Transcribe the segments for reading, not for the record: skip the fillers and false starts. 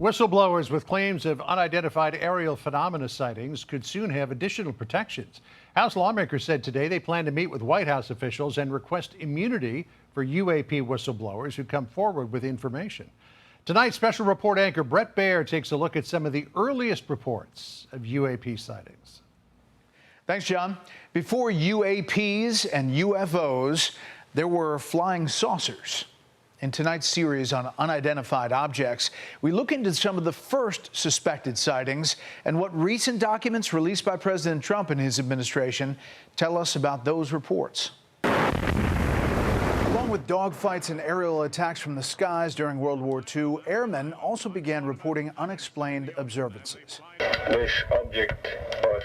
Whistleblowers with claims of unidentified aerial phenomena sightings could soon have additional protections. House lawmakers said today they plan to meet with White House officials and request immunity for UAP whistleblowers who come forward with information. Tonight, special report anchor Bret Baier takes a look at some of the earliest reports of UAP sightings. Thanks, John. Before UAPs and UFOs, there were flying saucers. In tonight's series on unidentified objects, we look into some of the first suspected sightings and what recent documents released by President Trump and his administration tell us about those reports. Along with dogfights and aerial attacks from the skies during World War II, airmen also began reporting unexplained observances. This object was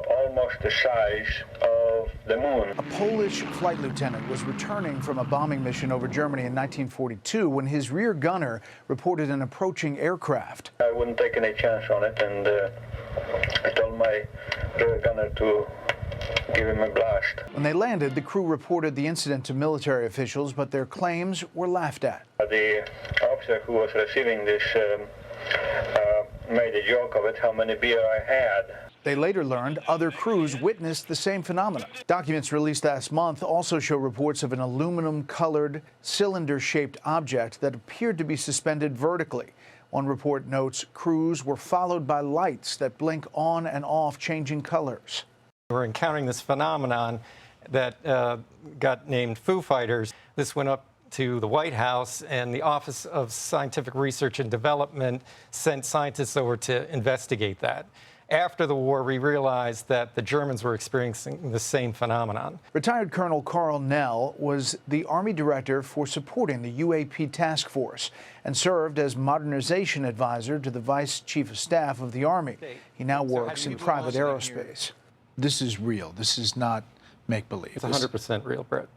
almost the size of the moon. A Polish flight lieutenant was returning from a bombing mission over Germany in 1942 when his rear gunner reported an approaching aircraft. I wouldn't take any chance on it, and I told my rear gunner to give him a blast. When they landed, the crew reported the incident to military officials, but their claims were laughed at. The officer who was receiving this made a joke of it, how many beer I had. They later learned other crews witnessed the same phenomena. Documents released last month also show reports of an aluminum-colored, cylinder-shaped object that appeared to be suspended vertically. One report notes crews were followed by lights that blink on and off, changing colors. We're encountering this phenomenon that got named Foo Fighters. This went up to the White House, and the Office of Scientific Research and Development sent scientists over to investigate that. After the war, we realized that the Germans were experiencing the same phenomenon. Retired Colonel Carl Nell was the Army director for supporting the UAP task force and served as modernization advisor to the Vice Chief of Staff of the Army. He now works in private aerospace. This is real. This is not make-believe. It's 100% real, Bret.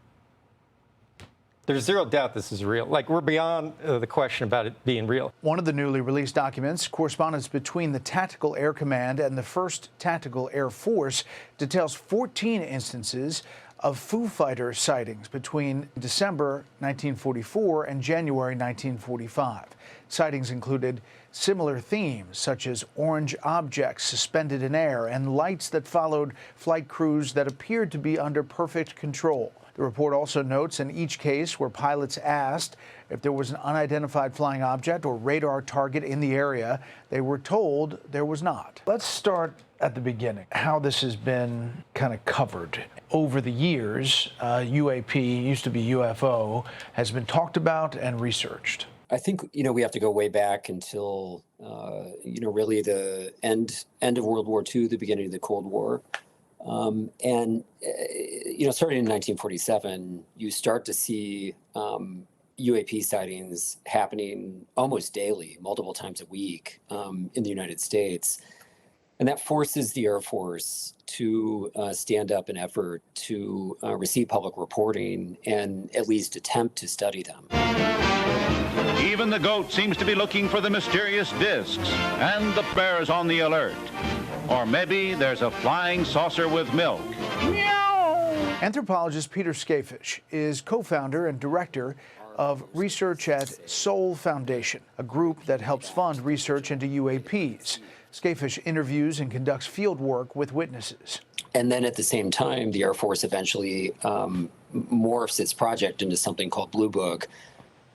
There's zero doubt this is real. Like, we're beyond the question about it being real. One of the newly released documents, correspondence between the Tactical Air Command and the 1st Tactical Air Force, details 14 instances of Foo Fighter sightings between December 1944 and January 1945. Sightings included similar themes, such as orange objects suspended in air and lights that followed flight crews that appeared to be under perfect control. The report also notes in each case where pilots asked if there was an unidentified flying object or radar target in the area, they were told there was not. Let's start at the beginning, how this has been kind of covered. Over the years, UAP, used to be UFO, has been talked about and researched. I think, we have to go way back until, really the end of World War II, the beginning of the Cold War. Starting in 1947, you start to see UAP sightings happening almost daily, multiple times a week in the United States. And that forces the Air Force to stand up an effort to receive public reporting and at least attempt to study them. Even the goat seems to be looking for the mysterious discs, and the bear's on the alert. Or maybe there's a flying saucer with milk. Meow! Anthropologist Peter Skafish is co-founder and director of research at Soul Foundation, a group that helps fund research into UAPs. Skafish interviews and conducts field work with witnesses. And then at the same time, the Air Force eventually morphs its project into something called Blue Book,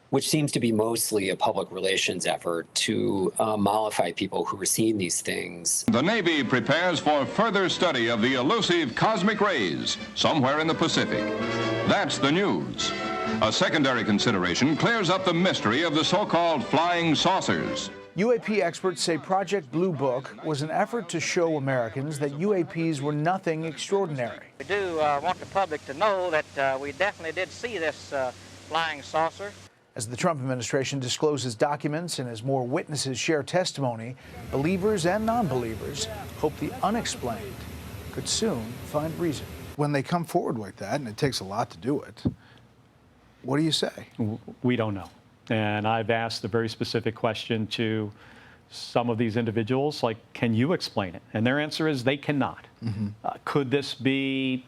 which seems to be mostly a public relations effort to mollify people who are seeing these things. The Navy prepares for further study of the elusive cosmic rays somewhere in the Pacific. That's the news. A secondary consideration clears up the mystery of the so-called flying saucers. UAP experts say Project Blue Book was an effort to show Americans that UAPs were nothing extraordinary. We do want the public to know that we definitely did see this flying saucer. As the Trump administration discloses documents and as more witnesses share testimony, believers and non-believers hope the unexplained could soon find reason. When they come forward like that, and it takes a lot to do it, what do you say? We don't know. And I've asked a very specific question to some of these individuals, like, can you explain it? And their answer is they cannot. Could this be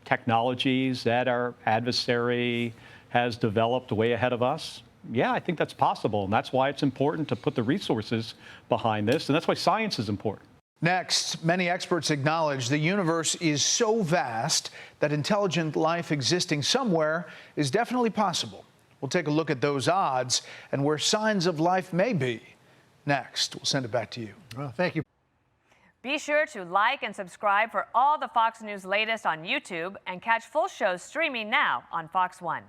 technologies that our adversary has developed way ahead of us? yeah, I think that's possible. And that's why it's important to put the resources behind this. And that's why science is important. Next, many experts acknowledge the universe is so vast that intelligent life existing somewhere is definitely possible. We'll take a look at those odds and where signs of life may be. Next, we'll send it back to you. Well, thank you. Be sure to like and subscribe for all the Fox News latest on YouTube and catch full shows streaming now on Fox One.